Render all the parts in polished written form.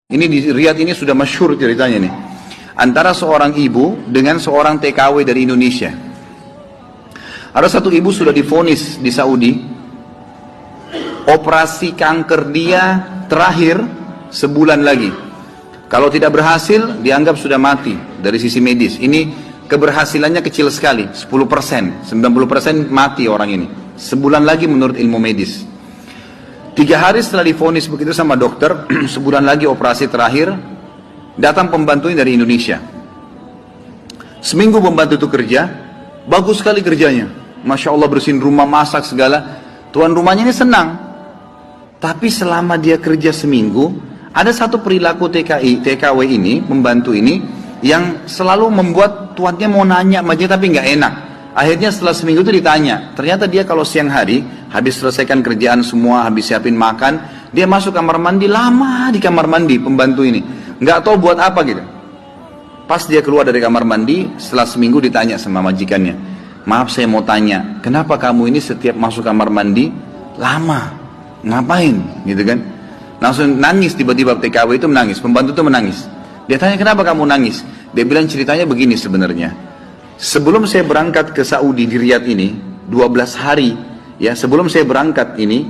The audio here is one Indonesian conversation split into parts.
Ini di Riyadh ini sudah masyhur ceritanya nih. Antara seorang ibu dengan seorang TKW dari Indonesia. Ada satu ibu sudah divonis di Saudi. Operasi kanker dia terakhir sebulan lagi. Kalau tidak berhasil, dianggap sudah mati dari sisi medis. Ini keberhasilannya kecil sekali, 10%. 90% mati orang ini. Sebulan lagi menurut ilmu medis. 3 hari setelah divonis begitu sama dokter, sebulan lagi operasi terakhir, datang pembantunya dari Indonesia. Seminggu pembantu itu kerja, bagus sekali kerjanya. Masya Allah bersihin rumah, masak segala. Tuan rumahnya ini senang. Tapi selama dia kerja seminggu, ada satu perilaku TKW ini, pembantu ini, yang selalu membuat tuannya mau nanya sama dia tapi nggak enak. Akhirnya setelah seminggu itu ditanya, ternyata dia kalau siang hari, habis selesaikan kerjaan semua, habis siapin makan, dia masuk kamar mandi, lama di kamar mandi pembantu ini. Nggak tahu buat apa gitu. Pas dia keluar dari kamar mandi, setelah seminggu ditanya sama majikannya, maaf saya mau tanya, kenapa kamu ini setiap masuk kamar mandi, lama, ngapain gitu kan. Langsung nangis tiba-tiba TKW itu menangis, pembantu itu menangis. Dia tanya kenapa kamu nangis, dia bilang ceritanya begini sebenarnya. Sebelum saya berangkat ke Saudi di Riyadh ini, 12 hari, ya sebelum saya berangkat ini,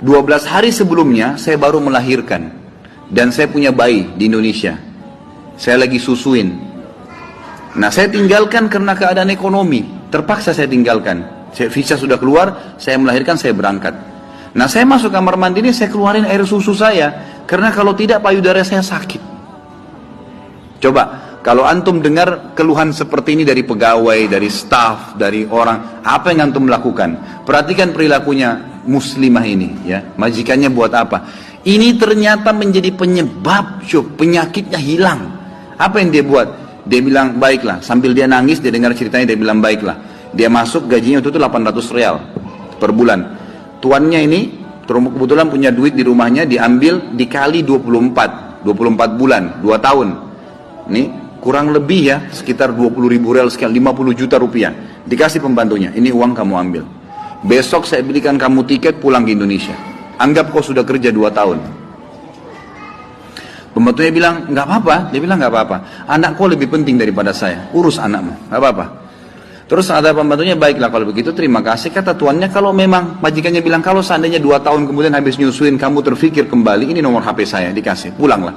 12 hari sebelumnya saya baru melahirkan. Dan saya punya bayi di Indonesia. Saya lagi susuin. Nah saya tinggalkan karena keadaan ekonomi. Terpaksa saya tinggalkan. Visa sudah keluar, saya melahirkan, saya berangkat. Nah saya masuk kamar mandi ini, saya keluarin air susu saya. Karena kalau tidak payudara saya sakit. Coba. Kalau antum dengar keluhan seperti ini dari pegawai, dari staf, dari orang, apa yang antum lakukan? Perhatikan perilakunya muslimah ini, ya. Majikannya buat apa? Ini ternyata menjadi penyebab, penyakitnya hilang. Apa yang dia buat? Dia bilang, baiklah. Sambil dia nangis, dia dengar ceritanya, dia bilang, baiklah. Dia masuk, gajinya itu 800 rial per bulan. Tuannya ini, kebetulan punya duit di rumahnya, diambil dikali 24 bulan, 2 tahun. Ini kurang lebih ya, sekitar 20.000 rial sekian, 50 juta rupiah. Dikasih pembantunya, ini uang kamu ambil. Besok saya belikan kamu tiket pulang ke Indonesia. Anggap kau sudah kerja 2 tahun. Pembantunya bilang, nggak apa-apa. Dia bilang, nggak apa-apa. Anak kau lebih penting daripada saya. Urus anakmu, nggak apa-apa. Terus ada pembantunya, baiklah kalau begitu terima kasih. Kata tuannya, kalau memang majikannya bilang, kalau seandainya 2 tahun kemudian habis nyusuin, kamu terfikir kembali, ini nomor HP saya, dikasih, pulanglah.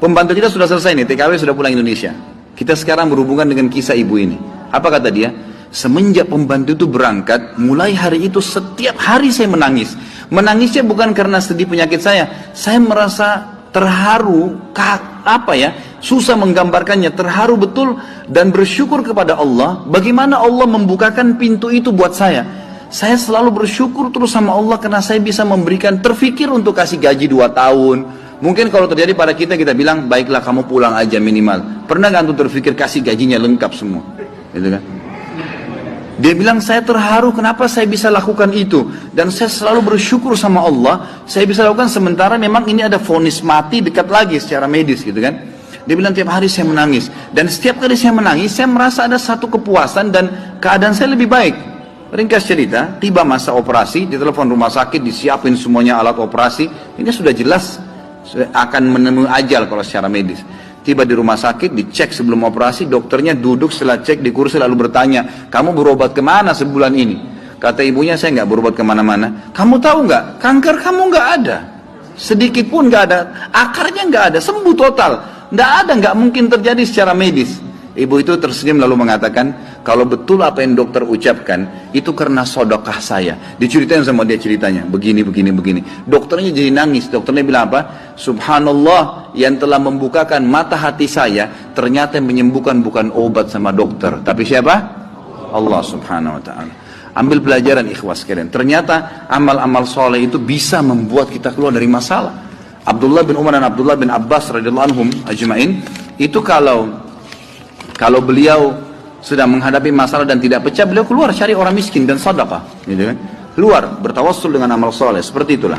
Pembantu kita sudah selesai nih, TKW sudah pulang Indonesia. Kita sekarang berhubungan dengan kisah ibu ini. Apa kata dia? Semenjak pembantu itu berangkat, mulai hari itu setiap hari saya menangis. Menangisnya bukan karena sedih penyakit saya merasa terharu, susah menggambarkannya, terharu betul dan bersyukur kepada Allah. Bagaimana Allah membukakan pintu itu buat saya. Saya selalu bersyukur terus sama Allah karena saya bisa memberikan, terfikir untuk kasih gaji 2 tahun. Mungkin kalau terjadi pada kita bilang, baiklah kamu pulang aja minimal. Pernah nggak antum terfikir kasih gajinya lengkap semua? Gitu kan? Dia bilang, saya terharu kenapa saya bisa lakukan itu. Dan saya selalu bersyukur sama Allah, saya bisa lakukan sementara memang ini ada vonis mati dekat lagi secara medis gitu kan. Dia bilang tiap hari saya menangis. Dan setiap kali saya menangis, saya merasa ada satu kepuasan dan keadaan saya lebih baik. Ringkas cerita, tiba masa operasi, ditelepon rumah sakit, disiapin semuanya alat operasi. Ini sudah jelas akan menemui ajal kalau secara medis. Tiba di rumah sakit, dicek sebelum operasi, dokternya duduk setelah cek di kursi lalu bertanya, kamu berobat kemana sebulan ini? Kata ibunya, saya nggak berobat kemana-mana. Kamu tahu nggak, kanker kamu nggak ada, sedikit pun nggak ada, akarnya nggak ada, sembuh total, nggak mungkin terjadi secara medis. Ibu itu tersenyum lalu mengatakan, kalau betul apa yang dokter ucapkan, itu karena sedekah saya. Diceritain sama dia ceritanya, begini. Dokternya jadi nangis, dokternya bilang apa? Subhanallah, yang telah membukakan mata hati saya, ternyata yang menyembuhkan bukan obat sama dokter. Tapi siapa? Allah subhanahu wa ta'ala. Ambil pelajaran ikhwas sekalian. Ternyata amal-amal soleh itu bisa membuat kita keluar dari masalah. Abdullah bin Umar dan Abdullah bin Abbas radhiyallahu anhum ajma'in, itu kalau beliau sedang menghadapi masalah dan tidak pecah, beliau keluar cari orang miskin dan sedekah, gitu kan? Keluar bertawassul dengan amal soleh, seperti itulah.